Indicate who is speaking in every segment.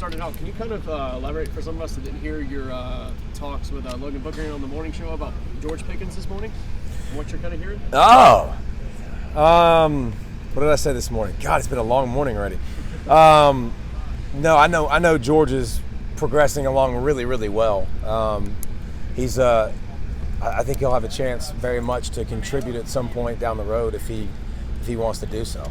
Speaker 1: started out, can you kind of elaborate for some of us that didn't hear your talks with Logan Booker on the morning show about George Pickens this morning and what you're kind of hearing?
Speaker 2: Oh, what did I say this morning? God, it's been a long morning already. No, I know George is progressing along really, really well. He's I think he'll have a chance very much to contribute at some point down the road if he wants to do so.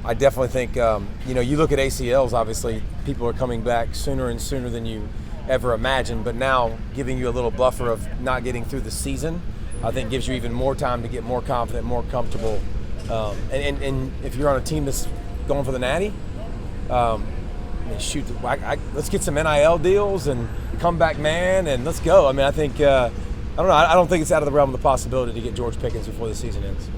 Speaker 2: I definitely think you look at ACLs. Obviously, people are coming back sooner and sooner than you ever imagined. But now, giving you a little buffer of not getting through the season, I think gives you even more time to get more confident, more comfortable. And if you're on a team that's going for the Natty, shoot, let's get some NIL deals and comeback man, and let's go. I mean, I think I don't know. I don't think it's out of the realm of the possibility to get George Pickens before the season ends.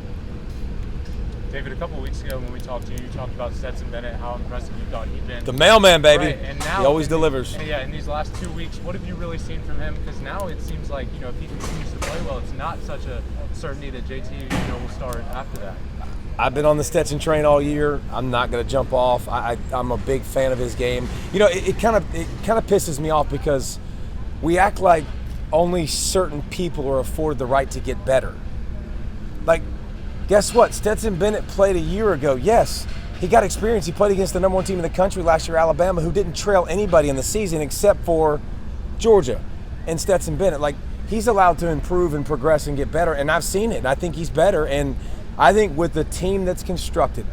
Speaker 3: David, a couple of weeks ago when we talked to you, you talked about Stetson Bennett, how impressive you thought he'd been.
Speaker 2: The mailman, baby.
Speaker 3: Right. And now,
Speaker 2: he always delivers.
Speaker 3: In these last 2 weeks, what have you really seen from him? Because now it seems like, if he continues to play well, it's not such a certainty that JT will start after that.
Speaker 2: I've been on the Stetson train all year. I'm not going to jump off. I'm a big fan of his game. It kind of pisses me off because we act like only certain people are afforded the right to get better. Like, guess what? Stetson Bennett played a year ago. Yes, he got experience. He played against the number one team in the country last year, Alabama, who didn't trail anybody in the season except for Georgia and Stetson Bennett. Like, he's allowed to improve and progress and get better, and I've seen it, and I think he's better. And I think with the team that's constructed,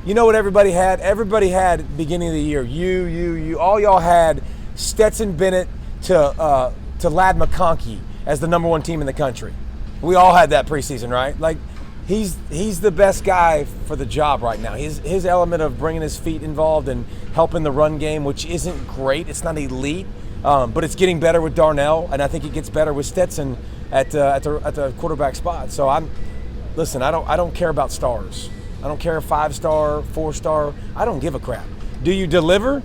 Speaker 2: you know what everybody had? Everybody had at the beginning of the year. You, all y'all had Stetson Bennett to Ladd McConkey as the number one team in the country. We all had that preseason, right? Like, he's the best guy for the job right now. His element of bringing his feet involved and helping the run game, which isn't great. It's not elite, but it's getting better with Darnell, and I think it gets better with Stetson at the quarterback spot. So Listen, I don't care about stars. I don't care 5-star, 4-star. I don't give a crap. Do you deliver?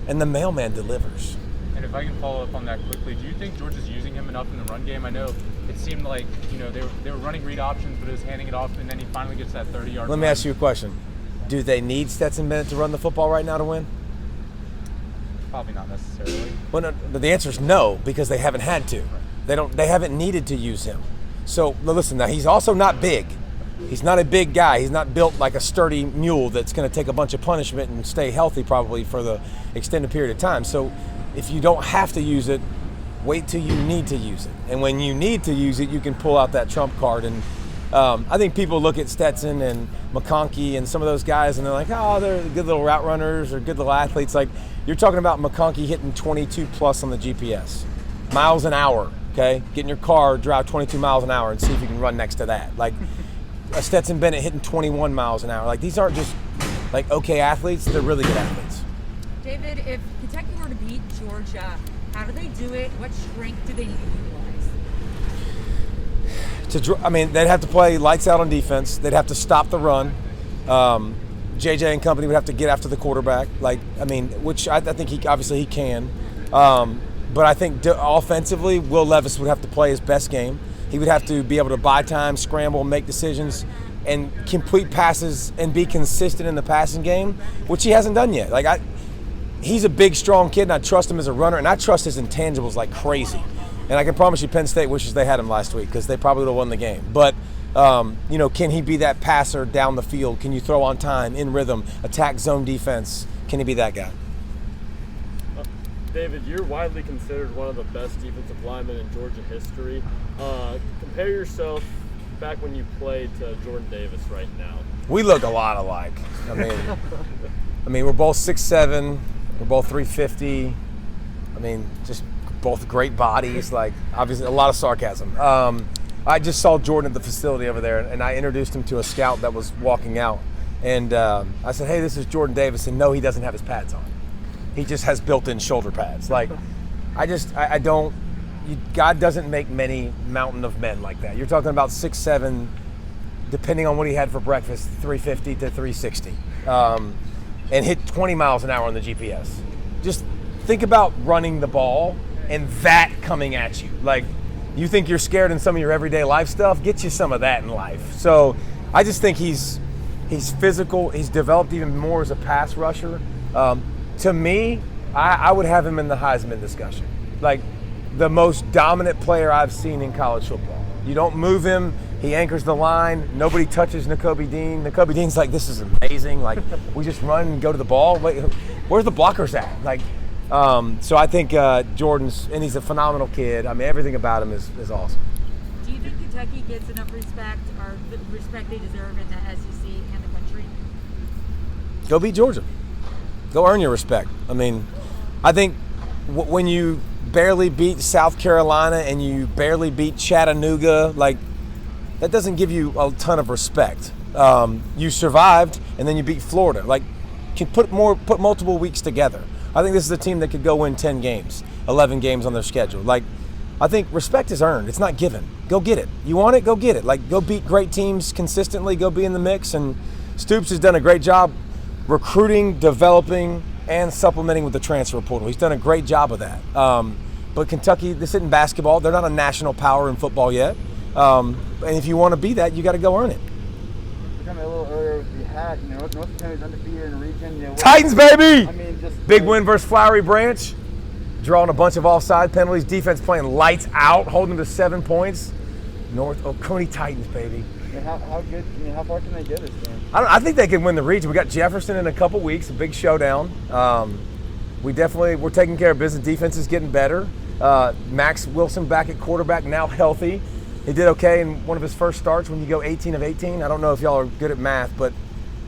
Speaker 2: And the mailman delivers.
Speaker 3: And if I can follow up on that quickly, do you think George is using him enough in the run game? I know it seemed like they were running read options, but it was handing it off, and then he finally gets that 30-yard.
Speaker 2: Let me ask you a question. Do they need Stetson Bennett to run the football right now to win?
Speaker 3: Probably not necessarily.
Speaker 2: Well, no, the answer is no, because they haven't had to. They haven't needed to use him. So listen, now he's also not big. He's not a big guy. He's not built like a sturdy mule that's going to take a bunch of punishment and stay healthy probably for the extended period of time. So if you don't have to use it, wait till you need to use it. And when you need to use it, you can pull out that trump card. And I think people look at Stetson and McConkey and some of those guys and they're like, oh, they're good little route runners or good little athletes. Like, you're talking about McConkey hitting 22 plus on the GPS, miles an hour, okay? Get in your car, drive 22 miles an hour and see if you can run next to that. Like, Stetson Bennett hitting 21 miles an hour. Like, these aren't just like okay athletes, they're really good athletes.
Speaker 4: David, if Kentucky were to beat Georgia, how do they do it? What strength do they need to utilize?
Speaker 2: They'd have to play lights out on defense. They'd have to stop the run. JJ and company would have to get after the quarterback. Which I think he can. But I think offensively, Will Levis would have to play his best game. He would have to be able to buy time, scramble, make decisions, and complete passes and be consistent in the passing game, which he hasn't done yet. He's a big, strong kid, and I trust him as a runner, and I trust his intangibles like crazy. And I can promise you Penn State wishes they had him last week because they probably would have won the game. But, can he be that passer down the field? Can you throw on time, in rhythm, attack zone defense? Can he be that guy?
Speaker 1: David, you're widely considered one of the best defensive linemen in Georgia history. Compare yourself back when you played to Jordan Davis right now.
Speaker 2: We look a lot alike. We're both 6'7", we're both 350. Just both great bodies. Obviously, a lot of sarcasm. I just saw Jordan at the facility over there, and I introduced him to a scout that was walking out. And I said, hey, this is Jordan Davis. And no, he doesn't have his pads on. He just has built-in shoulder pads. God doesn't make many mountain of men like that. You're talking about 6'7", depending on what he had for breakfast, 350 to 360, and hit 20 miles an hour on the GPS. Just think about running the ball and that coming at you. You think you're scared in some of your everyday life stuff? Get you some of that in life. So I just think he's physical. He's developed even more as a pass rusher. To me, I would have him in the Heisman discussion. Like, the most dominant player I've seen in college football. You don't move him. He anchors the line. Nobody touches Nakobe Dean. Nakobe Dean's like, this is amazing. Like, we just run and go to the ball. Wait, where's the blockers at? Like, so I think Jordan's, and he's a phenomenal kid. I mean, everything about him is awesome.
Speaker 4: Do you think Kentucky gets enough respect, or the respect they deserve in the SEC and the country?
Speaker 2: Go beat Georgia. Go earn your respect. I mean, I think when you barely beat South Carolina and you barely beat Chattanooga, like, that doesn't give you a ton of respect. You survived, and then you beat Florida. Like, can put multiple weeks together. I think this is a team that could go win 10 games, 11 games on their schedule. Like, I think respect is earned. It's not given. Go get it. You want it? Go get it. Like, go beat great teams consistently. Go be in the mix. And Stoops has done a great job recruiting, developing, and supplementing with the transfer portal. He's done a great job of that. But Kentucky, this isn't basketball. They're not a national power in football yet. And if you want to be that, you got to go earn it.
Speaker 5: Coming a little earlier with the hat, North Carolina's undefeated in the region.
Speaker 2: Titans, baby!
Speaker 5: I mean, just
Speaker 2: big win versus Flowery Branch. Drawing a bunch of offside penalties. Defense playing lights out, holding them to 7 points. Coney Titans, baby.
Speaker 5: How good? How far can they get us, man?
Speaker 2: I think they can win the region. We got Jefferson in a couple weeks, a big showdown. We're taking care of business. Defense is getting better. Max Wilson back at quarterback, now healthy. He did okay in one of his first starts when you go 18 of 18. I don't know if y'all are good at math, but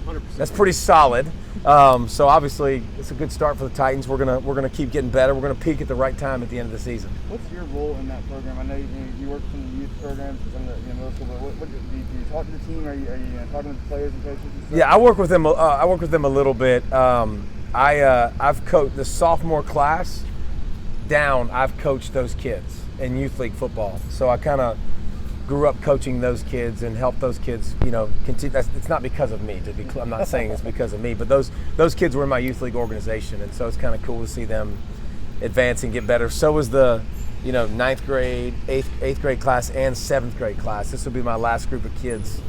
Speaker 1: 100%.
Speaker 2: that's pretty solid. So obviously it's a good start for the Titans. We're gonna keep getting better. We're gonna peak at the right time at the end of the season.
Speaker 5: What's your role in that program? I know you work in the youth programs and some of the middle school, but do you talk to the team? Are you talking with the players and coaches and stuff?
Speaker 2: Yeah, I work with them. I work with them a little bit. I've coached the sophomore class down. I've coached those kids in youth league football, so I kind of grew up coaching those kids and helped those kids, continue. It's not because of me, to be clear. I'm not saying it's because of me, but those kids were in my youth league organization, and so it's kind of cool to see them advance and get better. So was the, 9th grade, 8th grade class, and 7th grade class. This will be my last group of kids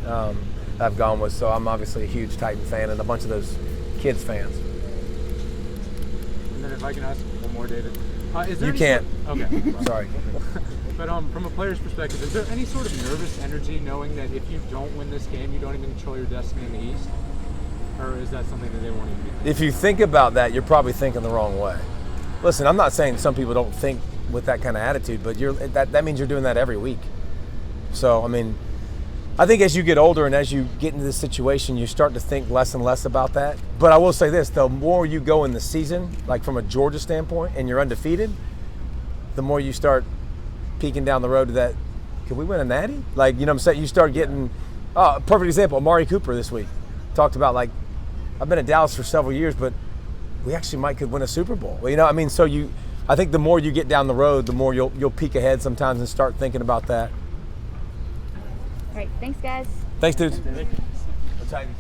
Speaker 2: I've gone with, so I'm obviously a huge Titan fan and a bunch of those kids fans.
Speaker 3: And then if I can ask one more, David. Is there
Speaker 2: You can't.
Speaker 3: Okay.
Speaker 2: Sorry.
Speaker 3: But from a player's perspective, is there any sort of nervous energy knowing that if you don't win this game, you don't even control your destiny in the East? Or is that something that they won't even be thinking?
Speaker 2: If you think about that, you're probably thinking the wrong way. Listen, I'm not saying some people don't think with that kind of attitude, but that means you're doing that every week. So, I mean, I think as you get older and as you get into this situation, you start to think less and less about that. But I will say this, the more you go in the season, like from a Georgia standpoint, and you're undefeated, the more you start peeking down the road to that, can we win a natty? Like, what I'm saying? You start getting, perfect example, Amari Cooper this week. Talked about, like, I've been at Dallas for several years, but we actually could win a Super Bowl. So I think the more you get down the road, the more you'll peek ahead sometimes and start thinking about that.
Speaker 6: All right, thanks, guys.
Speaker 2: Thanks, dudes.
Speaker 1: Thank you.
Speaker 2: Go Titans.